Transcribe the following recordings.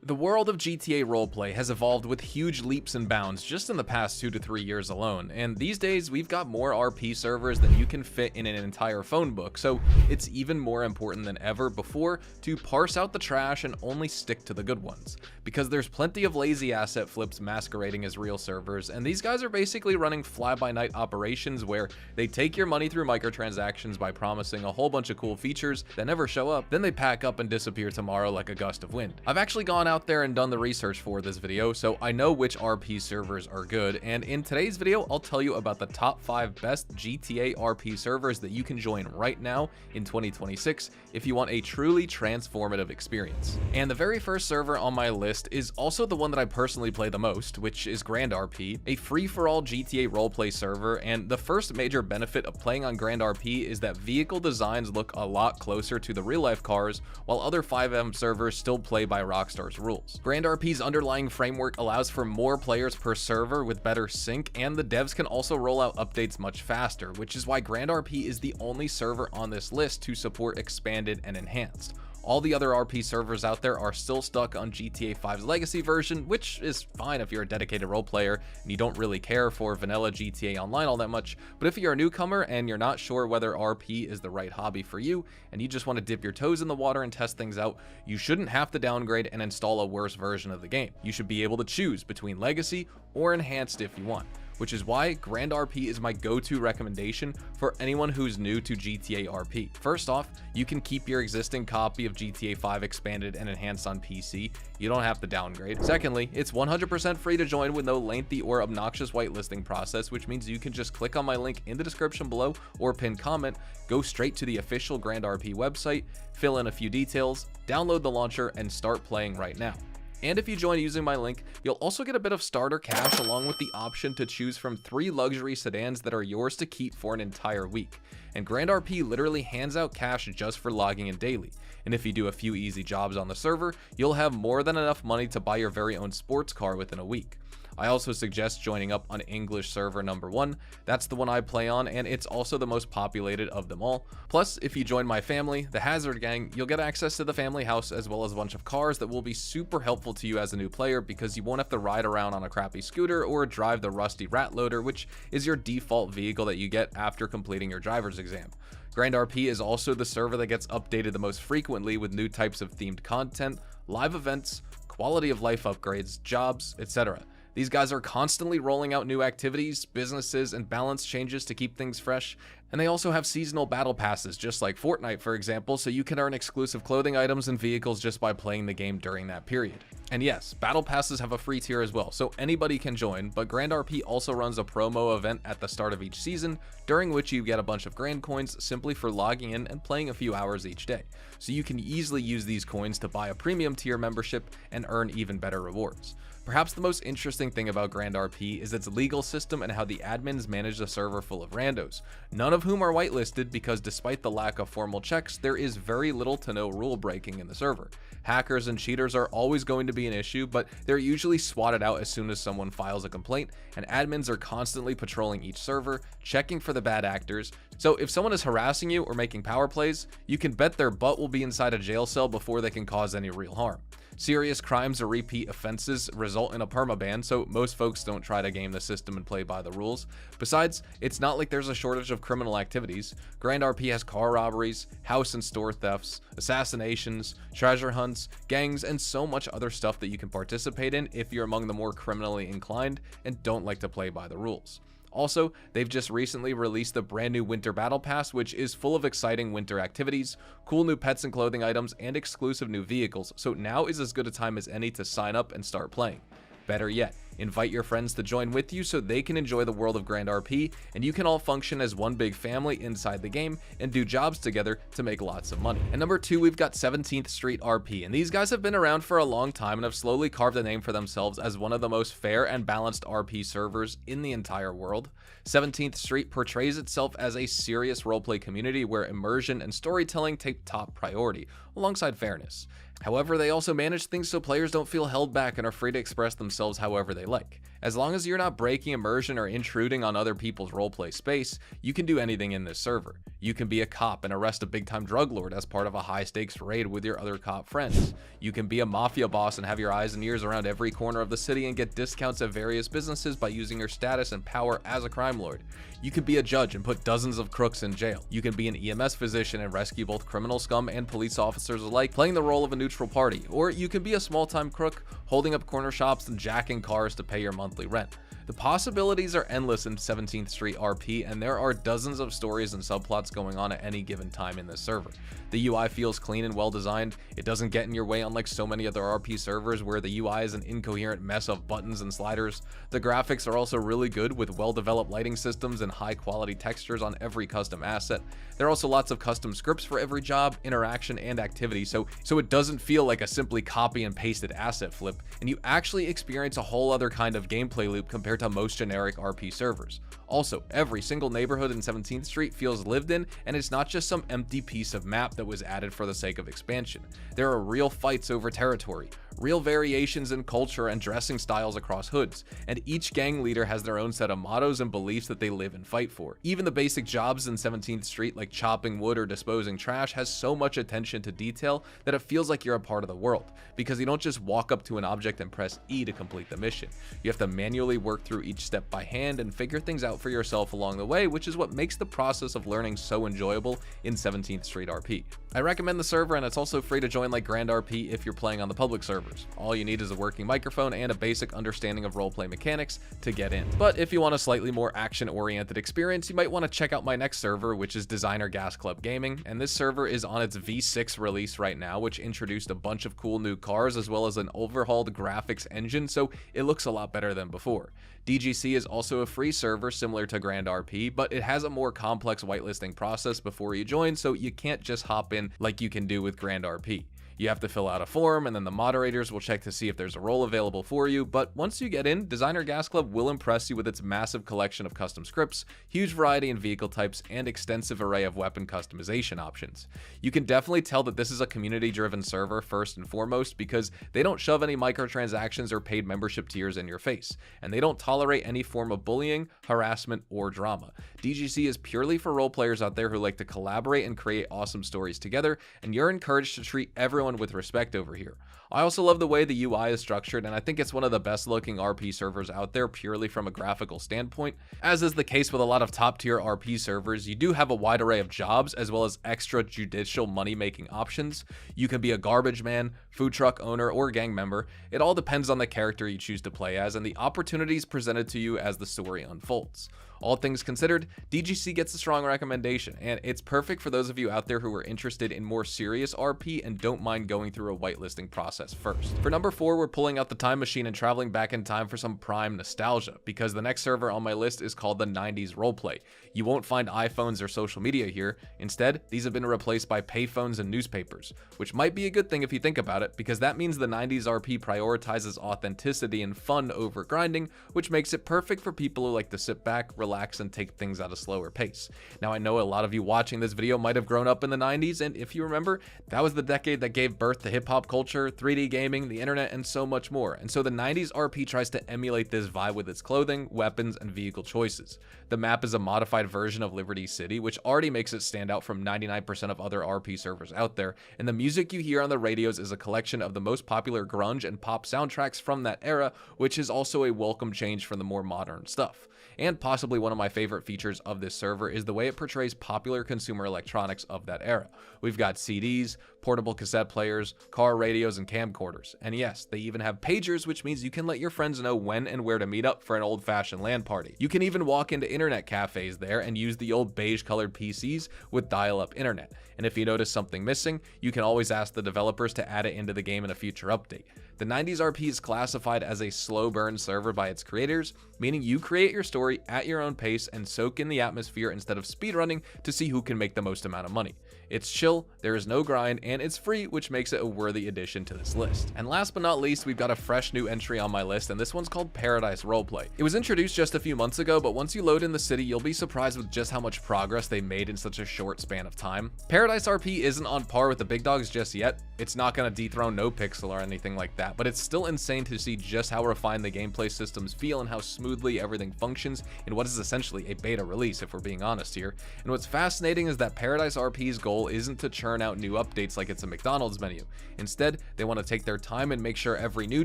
The world of GTA Roleplay has evolved with huge leaps and bounds just in the past 2 to 3 years alone, and these days we've got more RP servers than you can fit in an entire phone book, so it's even more important than ever before to parse out the trash and only stick to the good ones. Because there's plenty of lazy asset flips masquerading as real servers, and these guys are basically running fly-by-night operations where they take your money through microtransactions by promising a whole bunch of cool features that never show up, then they pack up and disappear tomorrow like a gust of wind. I've actually gone out there and done the research for this video, so I know which RP servers are good, and in today's video I'll tell you about the top 5 best GTA RP servers that you can join right now in 2026 if you want a truly transformative experience. And the very first server on my list is also the one that I personally play the most, which is grandrp, a free-for-all GTA roleplay server, and the first major benefit of playing on grandrp is that vehicle designs look a lot closer to the real-life cars, while other 5M servers still play by Rockstar's rules. grandrp's underlying framework allows for more players per server with better sync, and the devs can also roll out updates much faster, which is why grandrp is the only server on this list to support expanded and enhanced. All the other RP servers out there are still stuck on GTA 5's legacy version, which is fine if you're a dedicated role player and you don't really care for vanilla GTA Online all that much, but if you're a newcomer and you're not sure whether RP is the right hobby for you and you just want to dip your toes in the water and test things out, you shouldn't have to downgrade and install a worse version of the game. You should be able to choose between legacy or enhanced if you want, which is why grandrp is my go-to recommendation for anyone who's new to GTA RP. First off, you can keep your existing copy of GTA 5 expanded and enhanced on PC. You don't have to downgrade. Secondly, it's 100% free to join with no lengthy or obnoxious whitelisting process, which means you can just click on my link in the description below or pinned comment, go straight to the official grandrp website, fill in a few details, download the launcher, and start playing right now. And if you join using my link, you'll also get a bit of starter cash along with the option to choose from 3 luxury sedans that are yours to keep for an entire week. And grandrp literally hands out cash just for logging in daily. And if you do a few easy jobs on the server, you'll have more than enough money to buy your very own sports car within a week. I also suggest joining up on English server number 1. That's the one I play on, and it's also the most populated of them all. Plus, if you join my family, the Hazard Gang, you'll get access to the family house as well as a bunch of cars that will be super helpful to you as a new player because you won't have to ride around on a crappy scooter or drive the rusty rat loader, which is your default vehicle that you get after completing your driver's exam. grandrp is also the server that gets updated the most frequently with new types of themed content, live events, quality of life upgrades, jobs, etc. These guys are constantly rolling out new activities, businesses, and balance changes to keep things fresh, and they also have seasonal battle passes, just like Fortnite for example, so you can earn exclusive clothing items and vehicles just by playing the game during that period. And yes, battle passes have a free tier as well, so anybody can join, but grandrp also runs a promo event at the start of each season, during which you get a bunch of grand coins simply for logging in and playing a few hours each day. So you can easily use these coins to buy a premium tier membership and earn even better rewards. Perhaps the most interesting thing about grandrp is its legal system and how the admins manage a server full of randos, none of whom are whitelisted because despite the lack of formal checks, there is very little to no rule breaking in the server. Hackers and cheaters are always going to be an issue, but they're usually swatted out as soon as someone files a complaint, and admins are constantly patrolling each server, checking for the bad actors. So if someone is harassing you or making power plays, you can bet their butt will be inside a jail cell before they can cause any real harm. Serious crimes or repeat offenses result in a permaban, so most folks don't try to game the system and play by the rules. Besides, it's not like there's a shortage of criminal activities. grandrp has car robberies, house and store thefts, assassinations, treasure hunts, gangs, and so much other stuff that you can participate in if you're among the more criminally inclined and don't like to play by the rules. Also, they've just recently released the brand new Winter Battle Pass, which is full of exciting winter activities, cool new pets and clothing items, and exclusive new vehicles, so now is as good a time as any to sign up and start playing. Better yet, invite your friends to join with you so they can enjoy the world of grandrp, and you can all function as one big family inside the game and do jobs together to make lots of money. And number 2, we've got 17th Street RP, and these guys have been around for a long time and have slowly carved a name for themselves as one of the most fair and balanced RP servers in the entire world. 17th Street portrays itself as a serious roleplay community where immersion and storytelling take top priority, alongside fairness. However, they also manage things so players don't feel held back and are free to express themselves however they like. As long as you're not breaking immersion or intruding on other people's roleplay space, you can do anything in this server. You can be a cop and arrest a big-time drug lord as part of a high-stakes raid with your other cop friends. You can be a mafia boss and have your eyes and ears around every corner of the city and get discounts at various businesses by using your status and power as a crime lord. You can be a judge and put dozens of crooks in jail. You can be an EMS physician and rescue both criminal scum and police officers alike, playing the role of a neutral party. Or you can be a small-time crook, holding up corner shops and jacking cars to pay your monthly rent. The possibilities are endless in 17th Street RP, and there are dozens of stories and subplots going on at any given time in this server. The UI feels clean and well designed. It doesn't get in your way, unlike so many other RP servers where the UI is an incoherent mess of buttons and sliders. The graphics are also really good, with well-developed lighting systems and high-quality textures on every custom asset. There are also lots of custom scripts for every job, interaction, and activity, so it doesn't feel like a simply copy and pasted asset flip, and you actually experience a whole other kind of gameplay loop compared to most generic RP servers. Also, every single neighborhood in 17th Street feels lived in, and it's not just some empty piece of map that was added for the sake of expansion. There are real fights over territory, real variations in culture and dressing styles across hoods, and each gang leader has their own set of mottos and beliefs that they live and fight for. Even the basic jobs in 17th Street, like chopping wood or disposing trash, has so much attention to detail that it feels like you're a part of the world, because you don't just walk up to an object and press E to complete the mission. You have to manually work through each step by hand and figure things out for yourself along the way, which is what makes the process of learning so enjoyable in 17th Street RP. I recommend the server, and it's also free to join like grandrp if you're playing on the public servers. All you need is a working microphone and a basic understanding of roleplay mechanics to get in. But if you want a slightly more action-oriented experience, you might want to check out my next server, which is Designer Gas Club Gaming, and this server is on its V6 release right now, which introduced a bunch of cool new cars as well as an overhauled graphics engine, so it looks a lot better than before. DGC is also a free server similar to grandrp, but it has a more complex whitelisting process before you join, so you can't just hop in like you can do with grandrp. You have to fill out a form, and then the moderators will check to see if there's a role available for you, but once you get in, Designer Gas Club will impress you with its massive collection of custom scripts, huge variety in vehicle types, and extensive array of weapon customization options. You can definitely tell that this is a community-driven server first and foremost, because they don't shove any microtransactions or paid membership tiers in your face, and they don't tolerate any form of bullying, harassment, or drama. DGC is purely for role players out there who like to collaborate and create awesome stories together, and you're encouraged to treat everyone with respect over here. I also love the way the UI is structured, and I think it's one of the best looking RP servers out there purely from a graphical standpoint. As is the case with a lot of top tier RP servers, you do have a wide array of jobs as well as extrajudicial money making options. You can be a garbage man, food truck owner, or gang member. It all depends on the character you choose to play as and the opportunities presented to you as the story unfolds. All things considered, DGC gets a strong recommendation, and it's perfect for those of you out there who are interested in more serious RP and don't mind going through a whitelisting process first. For number 4, we're pulling out the time machine and traveling back in time for some prime nostalgia, because the next server on my list is called the 90s Roleplay. You won't find iPhones or social media here. Instead, these have been replaced by payphones and newspapers, which might be a good thing if you think about it, because that means the 90s RP prioritizes authenticity and fun over grinding, which makes it perfect for people who like to sit back, relax, and take things at a slower pace. Now, I know a lot of you watching this video might have grown up in the 90s, and if you remember, that was the decade that gave birth to hip-hop culture, 3D gaming, the internet, and so much more. And so the 90s RP tries to emulate this vibe with its clothing, weapons, and vehicle choices. The map is a modified version of Liberty City, which already makes it stand out from 99% of other RP servers out there, and the music you hear on the radios is a collection of the most popular grunge and pop soundtracks from that era, which is also a welcome change from the more modern stuff. And possibly one of my favorite features of this server is the way it portrays popular consumer electronics of that era. We've got CDs, portable cassette players, car radios, and camcorders. And yes, they even have pagers, which means you can let your friends know when and where to meet up for an old-fashioned LAN party. You can even walk into internet cafes there and use the old beige-colored PCs with dial-up internet. And if you notice something missing, you can always ask the developers to add it into the game in a future update. The 90s RP is classified as a slow burn server by its creators, meaning you create your story at your own pace and soak in the atmosphere instead of speedrunning to see who can make the most amount of money. It's chill, there is no grind, and it's free, which makes it a worthy addition to this list. And last but not least, we've got a fresh new entry on my list, and this one's called Paradise Roleplay. It was introduced just a few months ago, but once you load in the city, you'll be surprised with just how much progress they made in such a short span of time. Paradise RP isn't on par with the big dogs just yet. It's not going to dethrone NoPixel or anything like that, but it's still insane to see just how refined the gameplay systems feel and how smoothly everything functions in what is essentially a beta release, if we're being honest here. And what's fascinating is that Paradise RP's goal isn't to churn out new updates like it's a McDonald's menu. Instead, they want to take their time and make sure every new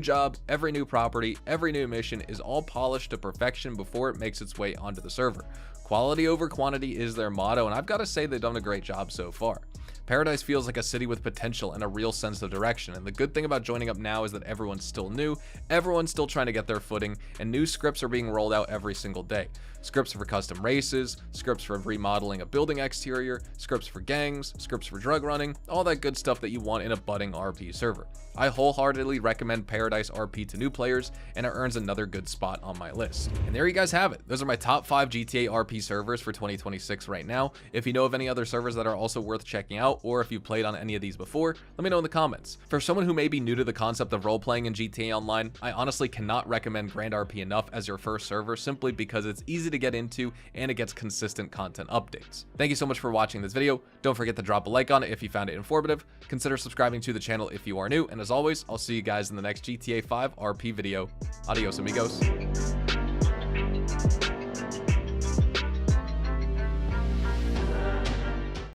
job, every new property, every new mission is all polished to perfection before it makes its way onto the server. Quality over quantity is their motto, and I've got to say they've done a great job so far. Paradise feels like a city with potential and a real sense of direction, and the good thing about joining up now is that everyone's still new, everyone's still trying to get their footing, and new scripts are being rolled out every single day. Scripts for custom races, scripts for remodeling a building exterior, scripts for gangs, scripts for drug running, all that good stuff that you want in a budding RP server. I wholeheartedly recommend Paradise RP to new players, and it earns another good spot on my list. And there you guys have it. Those are my top 5 GTA RP servers for 2026 right now. If you know of any other servers that are also worth checking out, or if you played on any of these before, let me know in the comments. For someone who may be new to the concept of role-playing in GTA Online, I honestly cannot recommend grandrp enough as your first server, simply because it's easy to get into and it gets consistent content updates. Thank you so much for watching this video. Don't forget to drop a like on it if you found it informative. Consider subscribing to the channel if you are new, and as always, I'll see you guys in the next GTA 5 RP video. Adios, amigos.